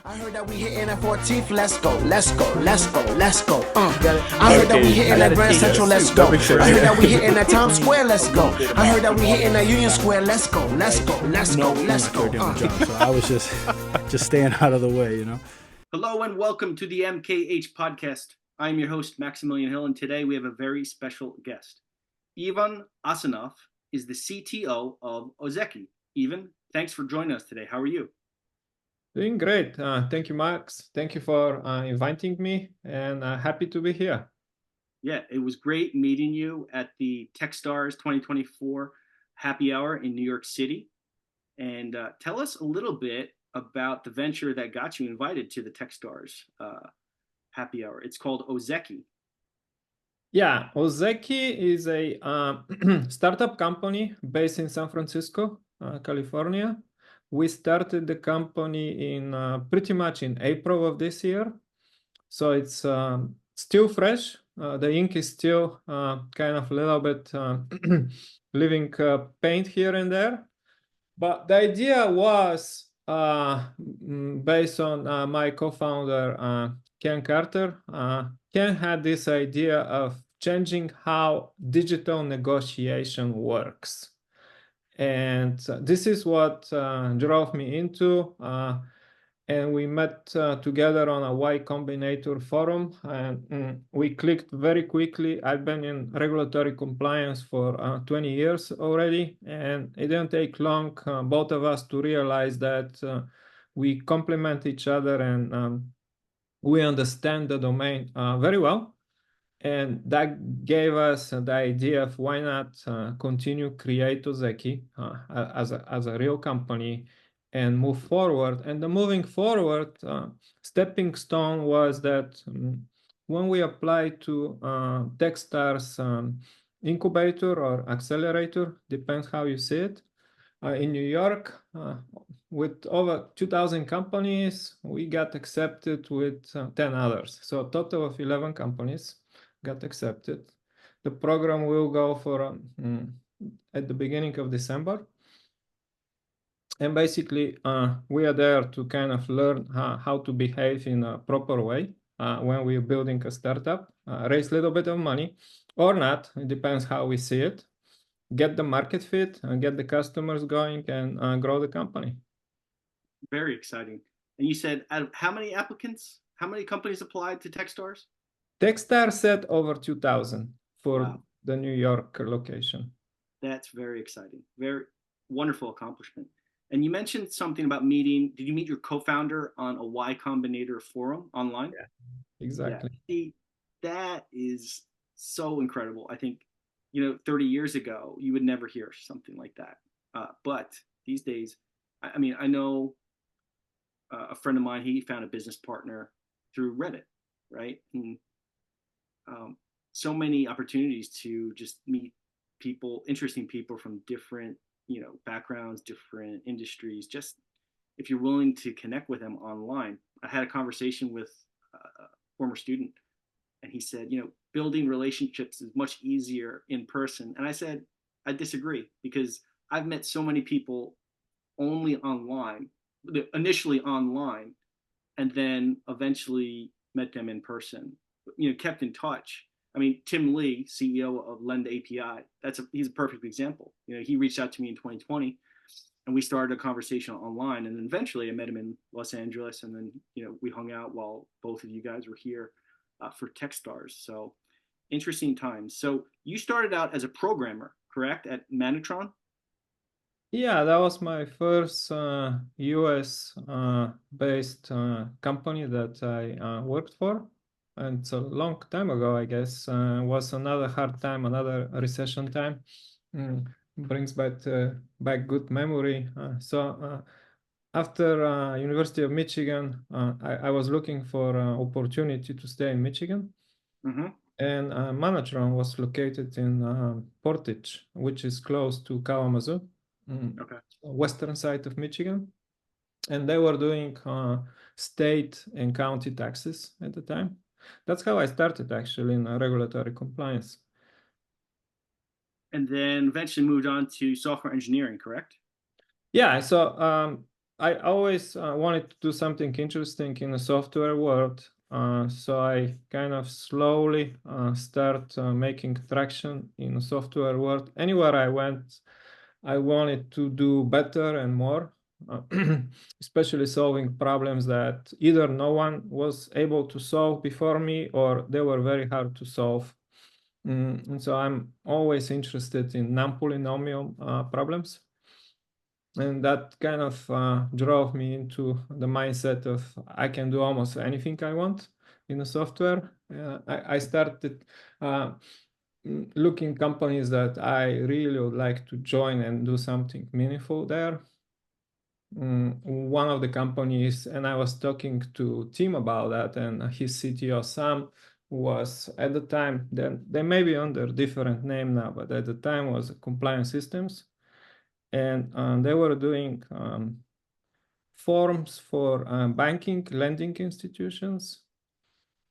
I heard that we hitting at 14th, let's go, let's go, let's go, let's go. I heard that we hitting at Grand Central, let's go. I heard that we hitting at Times Square, let's go. I heard that we hitting at Union Square, let's go, let's go, let's go, let's go. So I was just staying out of the way, you know. Hello and welcome to the MKH Podcast. I'm your host, Maximilian Hill, and today we have a very special guest. Ivan Asinov is the CTO of Ozeki. Ivan, thanks for joining us today. How are you? Doing great. Thank you, Max. Thank you for inviting me, and happy to be here. Yeah, it was great meeting you at the Techstars 2024 Happy Hour in New York City. And tell us a little bit about the venture that got you invited to the Techstars Happy Hour. It's called Ozeki. Yeah, Ozeki is a startup company based in San Francisco, California. We started the company in pretty much in April of this year. So it's still fresh. The ink is still kind of a little bit leaving paint here and there. But the idea was based on my co-founder, Ken Carter. Ken had this idea of changing how digital negotiation works. And this is what drove me into, and we met together on a Y Combinator forum, and we clicked very quickly. I've been in regulatory compliance for 20 years already, and it didn't take long, both of us, to realize that we complement each other and we understand the domain very well. And that gave us the idea of why not continue create Ozeki as a real company and move forward. And the moving forward stepping stone was that when we applied to Techstars incubator or accelerator, depends how you see it, in New York, with over 2,000 companies, we got accepted with 10 others. So a total of 11 companies got accepted. The program will go for at the beginning of December. And basically, we are there to kind of learn how to behave in a proper way when we're building a startup, raise a little bit of money or not. It depends how we see it. Get the market fit, get the customers going, and grow the company. Very exciting. And you said, how many applicants, how many companies applied to Techstars? Techstars said over 2,000 for the New York location. That's very exciting. Very wonderful accomplishment. And you mentioned something about meeting. Did you meet your co-founder on a Y Combinator forum online? Yeah, exactly. Yeah. See, that is so incredible. I think, 30 years ago, you would never hear something like that. But these days, I know a friend of mine, he found a business partner through Reddit, right? And so many opportunities to just meet people, interesting people from different, backgrounds, different industries. Just if you're willing to connect with them online. I had a conversation with a former student, and he said, building relationships is much easier in person. And I said, I disagree, because I've met so many people only online, initially online, and then eventually met them in person, kept in touch. Tim Lee, CEO of Lend API, he's a perfect example. He reached out to me in 2020, and we started a conversation online. And then eventually I met him in Los Angeles, and then, we hung out while both of you guys were here for Techstars. So interesting times. So you started out as a programmer, correct, at Manitron? Yeah, that was my first US based company that I worked for. And it's a long time ago, I guess. Was another hard time, another recession time. Brings back good memory. So after University of Michigan, I was looking for an opportunity to stay in Michigan. Mm-hmm. And Manatron was located in Portage, which is close to Kalamazoo, western side of Michigan. And they were doing state and county taxes at the time. That's how I started, actually, in regulatory compliance. And then eventually moved on to software engineering, correct? Yeah, so I always wanted to do something interesting in the software world. So I kind of slowly start making traction in the software world. Anywhere I went, I wanted to do better and more, uh, especially solving problems that either no one was able to solve before me or they were very hard to solve. And so I'm always interested in non-polynomial problems. And that kind of drove me into the mindset of I can do almost anything I want in the software. I started looking companies that I really would like to join and do something meaningful there. One of the companies, and I was talking to Tim about that, and his CTO Sam was at the time, they may be under different name now, but at the time was Compliance Systems, and they were doing forms for banking, lending institutions.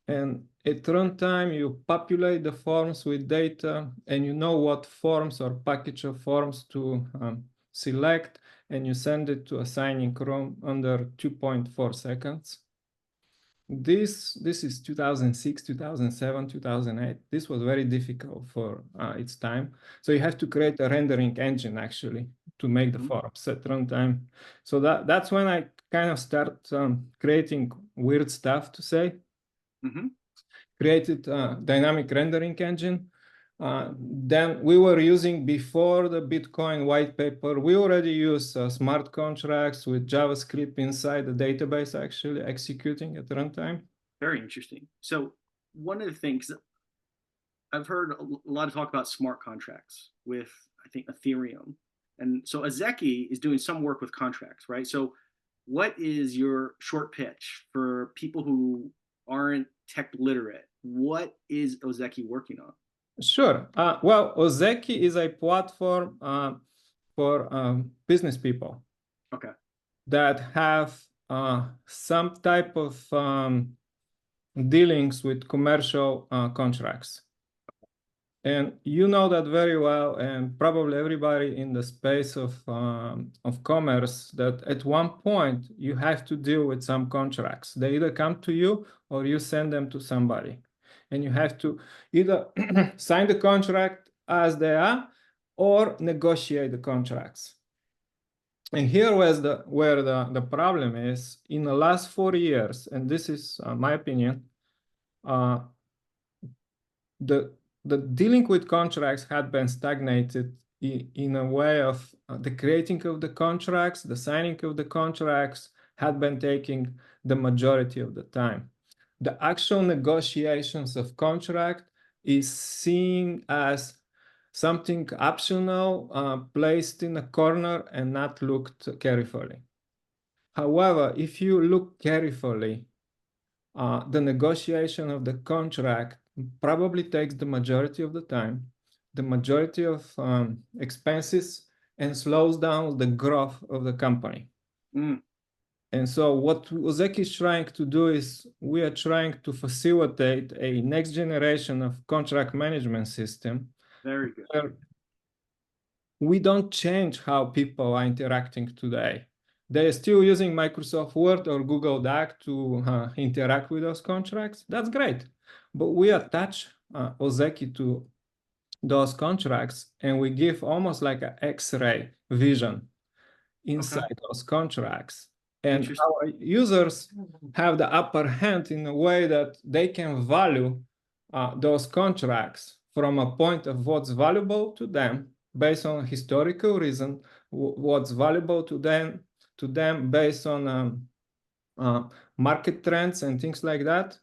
And at runtime, you populate the forms with data and you know what forms or package of forms to select, and you send it to a signing room under 2.4 seconds. This is 2006, 2007, 2008. This was very difficult for its time. So you have to create a rendering engine actually to make the forms at runtime. So that's when I kind of start creating weird stuff to say. Created a dynamic rendering engine. Then we were using, before the Bitcoin white paper, we already use smart contracts with JavaScript inside the database actually executing at runtime. Very interesting. So one of the things I've heard a lot of talk about smart contracts with, I think, Ethereum. And so Ozeki is doing some work with contracts, right? So what is your short pitch for people who aren't tech literate? What is Ozeki working on? Sure. Well, Ozeki is a platform for business people. Okay. That have some type of dealings with commercial contracts. And you know that very well, and probably everybody in the space of commerce, that at one point you have to deal with some contracts. They either come to you or you send them to somebody. And you have to either sign the contract as they are or negotiate the contracts. And here was where the problem is. In the last 4 years, and this is my opinion, the dealing with contracts had been stagnated in a way of the creating of the contracts, the signing of the contracts had been taking the majority of the time. The actual negotiations of contract is seen as something optional, placed in a corner and not looked carefully. However, if you look carefully, the negotiation of the contract probably takes the majority of the time, the majority of expenses, and slows down the growth of the company. And so what Ozeki is trying to do is we are trying to facilitate a next generation of contract management system. Very good. Where we don't change how people are interacting today. They're still using Microsoft Word or Google Doc to interact with those contracts. That's great. But we attach Ozeki to those contracts and we give almost like an X-ray vision inside those contracts. And our users have the upper hand in a way that they can value those contracts from a point of what's valuable to them based on historical reason, what's valuable to them based on market trends and things like that.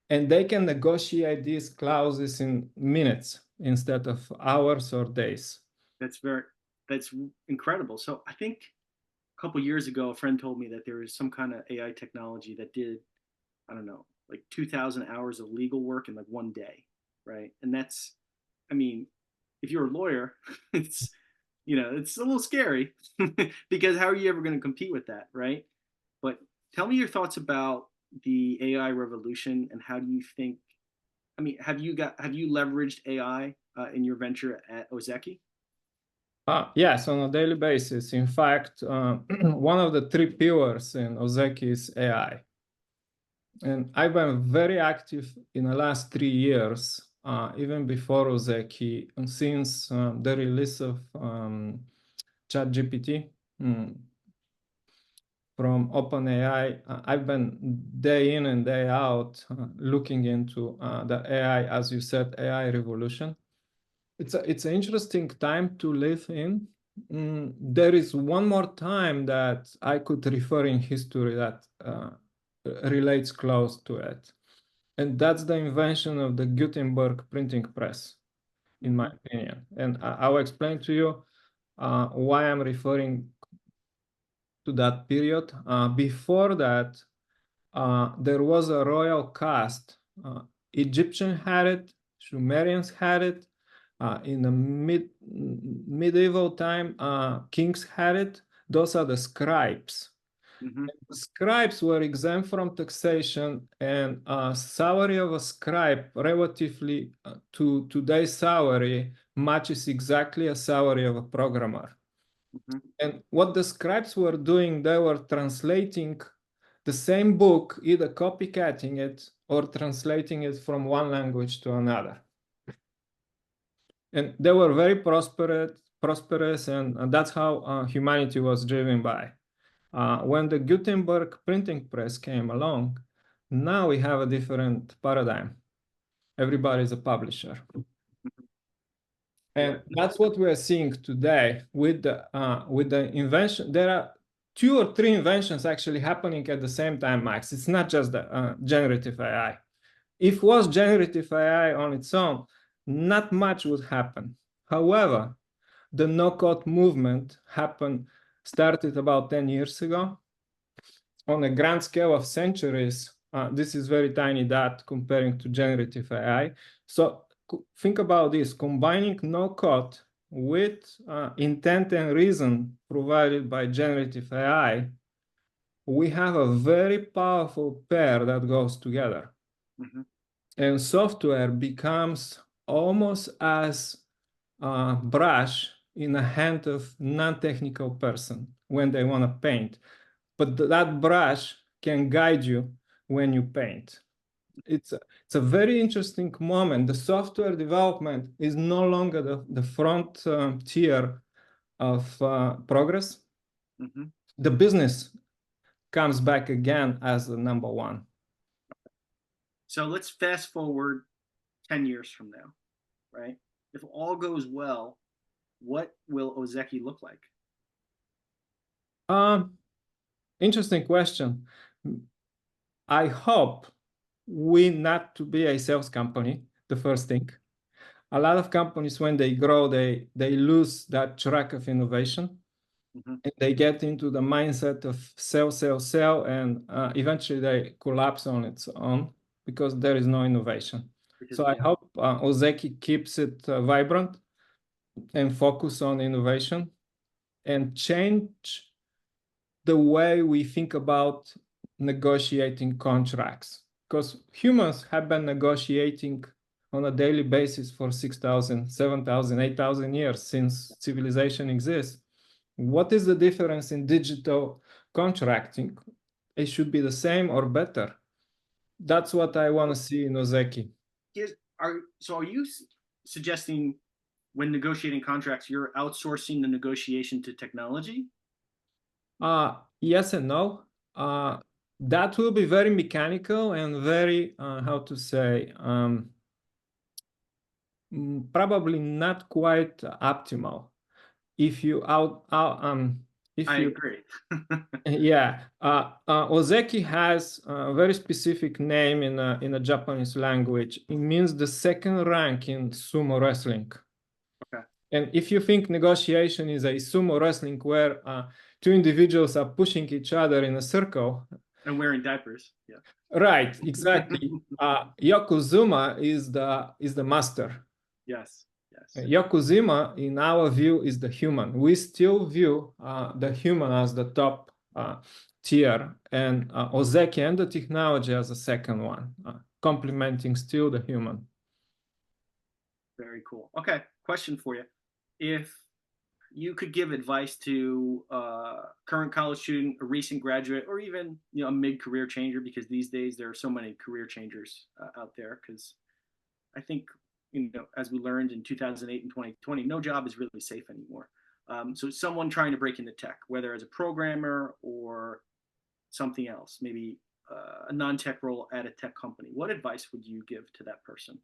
And they can negotiate these clauses in minutes instead of hours or days. That's incredible. So I think a couple years ago, a friend told me that there is some kind of AI technology that did, I don't know, like 2,000 hours of legal work in like one day, right? And that's, I mean, if you're a lawyer, it's, it's a little scary because how are you ever going to compete with that, right? But tell me your thoughts about the AI revolution and how do you think, have you leveraged AI in your venture at Ozeki? Yes, on a daily basis. In fact, one of the 3 pillars in Ozeki is AI. And I've been very active in the last 3 years, even before Ozeki, and since the release of ChatGPT from OpenAI. I've been day in and day out looking into the AI, as you said, AI revolution. It's an interesting time to live in. There is one more time that I could refer in history that relates close to it. And that's the invention of the Gutenberg printing press, in my opinion. And I'll explain to you why I'm referring to that period. Before that, there was a royal caste. Egyptian had it, Sumerians had it. In the medieval time, kings had it. Those are the scribes. The scribes were exempt from taxation, and salary of a scribe relatively to today's salary matches exactly a salary of a programmer. And what the scribes were doing, they were translating the same book, either copycatting it or translating it from one language to another. And they were very prosperous, and that's how humanity was driven by. When the Gutenberg printing press came along, now we have a different paradigm. Everybody's a publisher. And that's what we're seeing today with the invention. There are 2 or 3 inventions actually happening at the same time, Max. It's not just the generative AI. If it was generative AI on its own, not much would happen. However, the no-code movement started about 10 years ago. On a grand scale of centuries, this is very tiny dot comparing to generative AI. So think about this, combining no-code with intent and reason provided by generative AI, we have a very powerful pair that goes together. And software becomes almost as a brush in the hand of non-technical person when they want to paint. But that brush can guide you when you paint. It's a very interesting moment. The software development is no longer the front tier of progress. The business comes back again as the number one. So let's fast forward 10 years from now, right? If all goes well, what will Ozeki look like? Interesting question. I hope we not to be a sales company, the first thing. A lot of companies, when they grow, they lose that track of innovation. And they get into the mindset of sell, and eventually they collapse on its own because there is no innovation. So I hope Ozeki keeps it vibrant and focus on innovation and change the way we think about negotiating contracts, because humans have been negotiating on a daily basis for 6,000, 7,000, 8,000 years since civilization exists. What is the difference in digital contracting? It should be the same or better. That's what I want to see in Ozeki. So are you suggesting when negotiating contracts, you're outsourcing the negotiation to technology? Yes and no. That will be very mechanical and very, how to say, probably not quite optimal. If you agree. Yeah, Ozeki has a very specific name in a Japanese language. It means the second rank in sumo wrestling. Okay. And if you think negotiation is a sumo wrestling where 2 individuals are pushing each other in a circle and wearing diapers, yeah. Right, exactly. Yokozuna is the master. Yes. Yokozuna, in our view, is the human. We still view the human as the top tier, and Ozeki and the technology as the second one, complementing still the human. Very cool. Okay, question for you. If you could give advice to a current college student, a recent graduate, or even a mid-career changer, because these days there are so many career changers out there. Because I think as we learned in 2008 and 2020, no job is really safe anymore. So someone trying to break into tech, whether as a programmer or something else, maybe a non-tech role at a tech company, what advice would you give to that person?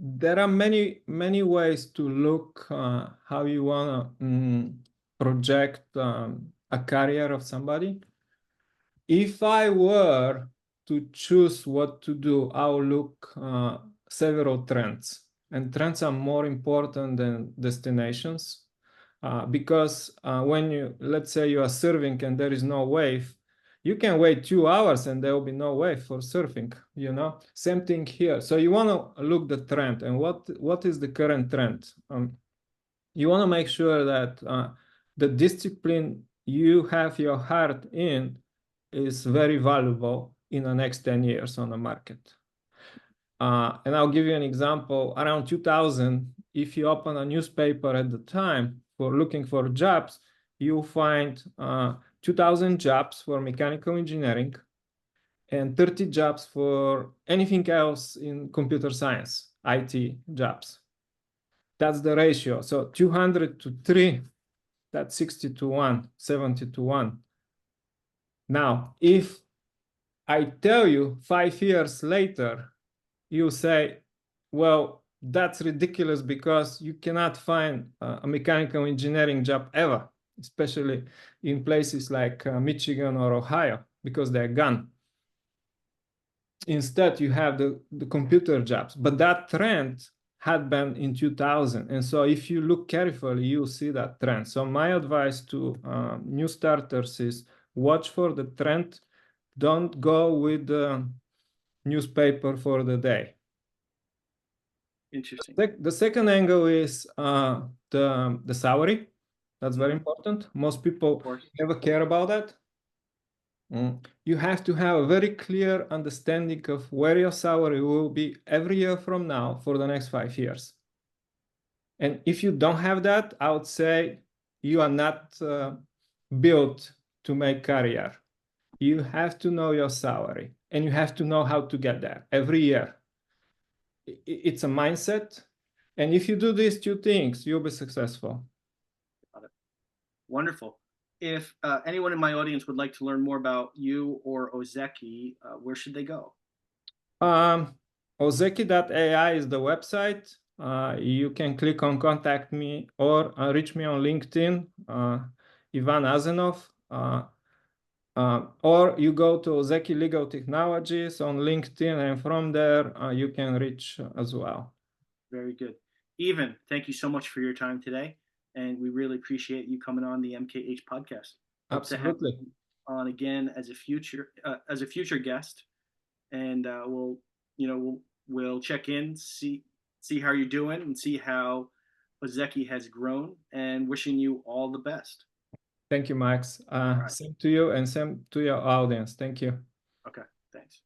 There are many ways to look how you want to project a career of somebody. If I were to choose what to do, I'll look several trends, and trends are more important than destinations. Because when let's say you are surfing and there is no wave, you can wait 2 hours and there will be no wave for surfing, Same thing here. So you want to look the trend, and what is the current trend? You want to make sure that the discipline you have your heart in is very valuable in the next 10 years on the market. And I'll give you an example. Around 2000, if you open a newspaper at the time for looking for jobs, you'll find 2,000 jobs for mechanical engineering and 30 jobs for anything else in computer science, IT jobs. That's the ratio. So 200 to 3, that's 60 to 1, 70 to 1. Now, if I tell you 5 years later, you say, well, that's ridiculous because you cannot find a mechanical engineering job ever, especially in places like Michigan or Ohio, because they're gone. Instead, you have the computer jobs. But that trend had been in 2000. And so if you look carefully, you'll see that trend. So my advice to new starters is watch for the trend. Don't go with the newspaper for the day. Interesting. The second angle is the salary. That's very important. Most people never care about that. You have to have a very clear understanding of where your salary will be every year from now for the next 5 years. And if you don't have that, I would say you are not built to make career. You have to know your salary, and you have to know how to get there every year. It's a mindset. And if you do these 2 things, you'll be successful. Got it. Wonderful. If anyone in my audience would like to learn more about you or Ozeki, where should they go? Ozeki.ai is the website. You can click on contact me or reach me on LinkedIn, Ivan Asinov, or you go to Ozeki Legal Technologies on LinkedIn, and from there you can reach as well. Very good. Ivan, thank you so much for your time today. And we really appreciate you coming on the MKH podcast. Hope Absolutely. to have you on again as a future guest, and we'll check in, see how you're doing, and see how Ozeki has grown. And wishing you all the best. Thank you, Max. Right. Same to you, and same to your audience. Thank you. Okay. Thanks.